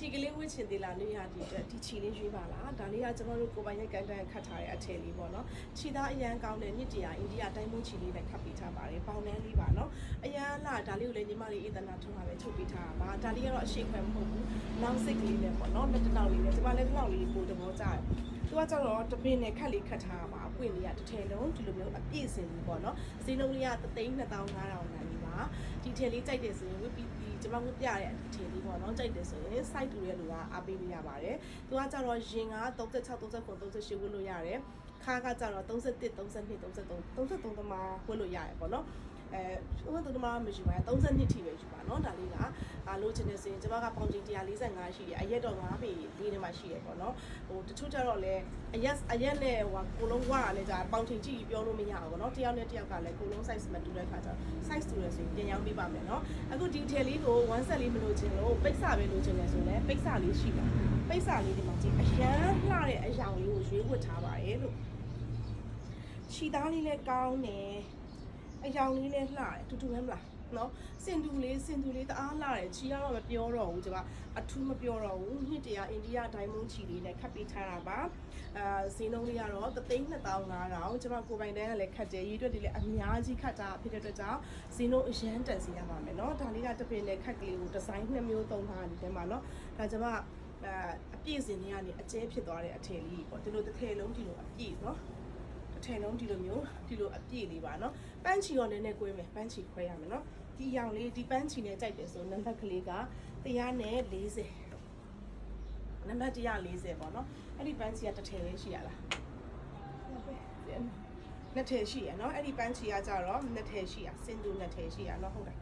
ဒီကလေးဝစ်ချင်သေးလားနေရဒီချီလေးရွေးပါလားဒါလေးကကျွန်တော်တို့ကိုပိုင်ရိုက်ကန်တန်ခတ်ထားတဲ့အထည်လေးပေါ့နော်ခြေသားအရန်ကောင်းတဲ့မြစ်တရာအိန္ဒိယတိုင်းမုန်းချီလေးနဲ့ခတ်ပေးထားပါတယ်ပေါင်နှန်းလေးပါနော်အရန်လာဒါလေးကိုလည်းညီမလေးအေးသနာထုံးပါပဲချုပ်ပေးထားတာပါဒါလေးကတော့အရှိခွဲမဟုတ်ဘူးနောက်စိတ်ကလေးနဲ့ပေါ့နော်လက်တနောက်လေးနဲ့ဒီမှာလည်းဒီလောက်လေးပို့တဘောကြတယ်သူကကျတော့တပင်းနဲ့ခက်လေးခတ်ထားတာပါအပွင့်လေးကတစ်ထည်လုံးဒီလိုမျိုးအပြည့်စင်လေးပေါ့နော်ဈေးနှုန်းလေးက32500ခန့်လေးပါဒီထည်လေးကြိုက်တယ်ဆိုရင်ဝစ်ပြီးကျွန်မတို့ပြရတဲ့အထည်လေးပေါ့နော်ကြိုက်တယ်ဆိုရင် site တူတဲ့လူကအားပေးလို့ရပါတယ်သူကကျတော့ရင်က36 39 38ဝတ်လို့ရတယ်ခါကကျတော့31 32 33သမားဝတ်လို့ရတယ်ပေါ့နော်ဥပဒေသမားမရှိပါဘူး32ထိပဲယူပါနော်ဒါလေးကအားလို့ချင်နေစရင်ကျွန်မကပေါင်ချိန်145ရှိတယ်အရက်တော့9ပေလေးထဲမှာရှိရပေါ့နော်ဟိုတချို့ကျတော့လည်းအရက်နဲ့ဟိုကိုလုံးဝရလဲကြာပေါင်ချိန်ကြည့်ပြောလို့မရဘူးပေါ့နော်တယောက်နဲ့တယောက်ကလည်းကိုလုံး size မတူတဲ့ခါကျတော့ size တူရဆိုရင်ပြန်ရောင်းပေးပါမယ်နော်အခုဒီ detail လေးကို1 set လေးမလို့ချင်လို့ပိတ်စာပဲလို့ချင်တယ်ဆိုရင်ပိတ်စာလေးရှိတာပိတ်စာလေးဒီမှာကြည့်အရန်လှတဲ့အယောင်လေးကိုရွေးဝတ်ထားပါတယ်လို့ခြိသားလေးလည်းကောင်းတယ်အယောင်လေးလည်းလှတယ်တူတူပဲမလားနော်စင်တူလေးတအားလှတယ်ချီကတော့မပြောတော့ဘူးကျွန်မအထူးမပြောတော့ဘူးနှစ်တရာအိန္ဒိယဒိုင်းမုန်းချီလေးနဲ့ခတ်ပေးထားတာပါဈေးနှုန်းလေးကတော့32500ကျွန်မကိုပိုင်တန်းကလည်းခတ်တယ်ရေးအတွက်တွေလည်းအများကြီးခတ်တာဖြစ်တဲ့အတွက်ကြောင့်ဈေးနှုန်းအရန်တန်စီရပါမယ်နော်ဒါလေးကတပင်နဲ့ခတ်ကလေးကိုဒီဇိုင်း2မျိုးသုံးထားတယ်ဒီမှာနော်ဒါကျွန်မအပြည့်စင်တွေကနေအကျဲဖြစ်သွားတဲ့အထည်လေးပေါ့ဒီလိုတစ်ထည်လုံးဒီလိုအပြည့်နော်အထည်လုံးဒီလိုမျိုးဒီလိုအပြည့်လေးပါနော်ပန်းချီရောနည်းနည်းကွေးမယ်ပန်းချီခွဲရမယ်နော်ဒီရောင်လေးဒီပန်းချီနဲ့ကြိုက်တယ်ဆိုနံပါတ်ကလေးက140နံပါတ်140ပေါ့နော်အဲ့ဒီပန်းချီကတစ်ထည်လေးရှိရလားနှစ်ထည်ရှိရနော်အဲ့ဒီပန်းချီကကြတော့နှစ်ထည်ရှိရစင်တူနှစ်ထည်ရှိရနော်ဟုတ်တယ်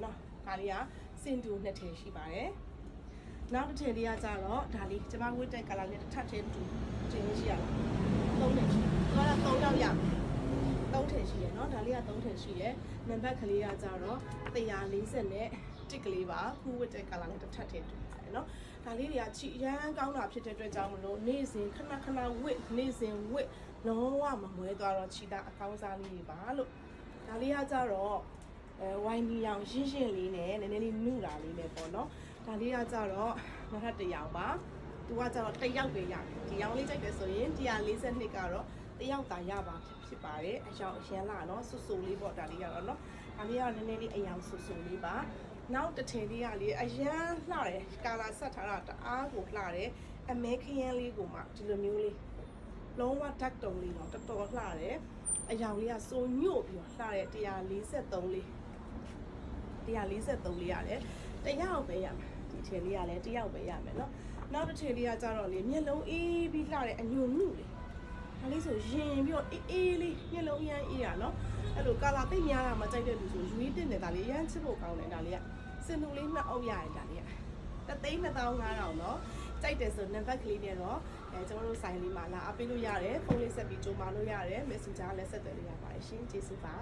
နော်ဒါလေးကစင်တူနှစ်ထည်ရှိပါတယ်နောက်တစ်ထည်လေးကကြတော့ဒါလေးကျမဝတ်တဲ့ color နဲ့တစ်ထပ်သေးတူတင်ရှိရလား3ထည်ရှိတယ်သူက3ရောက်ရ3ထည်ရှိရနော်ဒါလေးက3ထည်ရှိရနံပါတ်ကလေးကကြတော့140နဲ့တစ်ကလေးပါခုဝတ်တဲ့ color နဲ့တစ်ထပ်သေးတူပါတယ်နော်ဒါလေးတွေကချီရမ်းကောင်းတာဖြစ်တဲ့အတွက်ကြောင့်မလို့နေ့စဉ်ခဏဝတ်နေ့စဉ်ဝတ်လုံးဝမမွဲသွားတော့ချီတာအကောင်းစားလေးတွေပါလို့ဒါလေးကကြတော့ဝိုင်းနီရောင်ရှင်းလေးနဲ့နည်းနည်းလေးနုတာလေးနဲ့ပေါ့နော်ဒါလေးကကြတော့နောက်ထပ်တစ်ယောက်ပါသူကကြတော့တစ်ယောက်ပဲရတယ်ဒီရောင်လေးကြိုက်တယ်ဆိုရင်142ကတော့တစ်ယောက်သာရပါဖြစ်ပါတယ်အယောင်အရန်လာနော်ဆူဆူလေးပေါ့ဒါလေးကတော့နော်ဒါလေးကနည်းနည်းလေးအယောင်ဆူဆူလေးပါနောက်တစ်ထည်လေးကလေအရန်လှတယ်ကာလာဆက်ထားတာတအားကိုလှတယ်အမဲခရမ်းလေးကိုမှဒီလိုမျိုးလေးလုံးဝဓာတ်တုံလေးတော့တော်တော်လှတယ်အယောင်လေးကစိုးညို့ပြီးလှတယ်143လေးရတယ်တယောက်ပဲရမယ်ဒီထည်လေးကလည်းတယောက်ပဲရမယ်နော်နောက်တစ်ထည်လေးကကြတော့လေမျက်လုံးအေးပြီးလှတဲ့အညွန့်နုလေးဒါလေးဆိုရင်ပြီးတော့အေးလေးမျက်လုံးအရန်အေးရနော်အဲ့လိုကာလာသိများတာမကြိုက်တဲ့လူဆိုယူရင်းတင်နေတာလေးအရန်ချစ်ဖို့ကောင်းတယ်ဒါလေးကစင်တူလေး2အုပ်ရရင်ဒါလေးက32500နော်ကြိုက်တယ်ဆိုနံပါတ်ကလေးနဲ့တော့ကျွန်တော်တို့ဆိုင်လေးမှာလာအပေးလို့ရတယ်ဖုန်းလေးဆက်ပြီးကြိုးမလို့ရတယ် Messenger လည်းဆက်သွယ်လို့ရပါတယ်ရှင်ကျေးဇူးပါ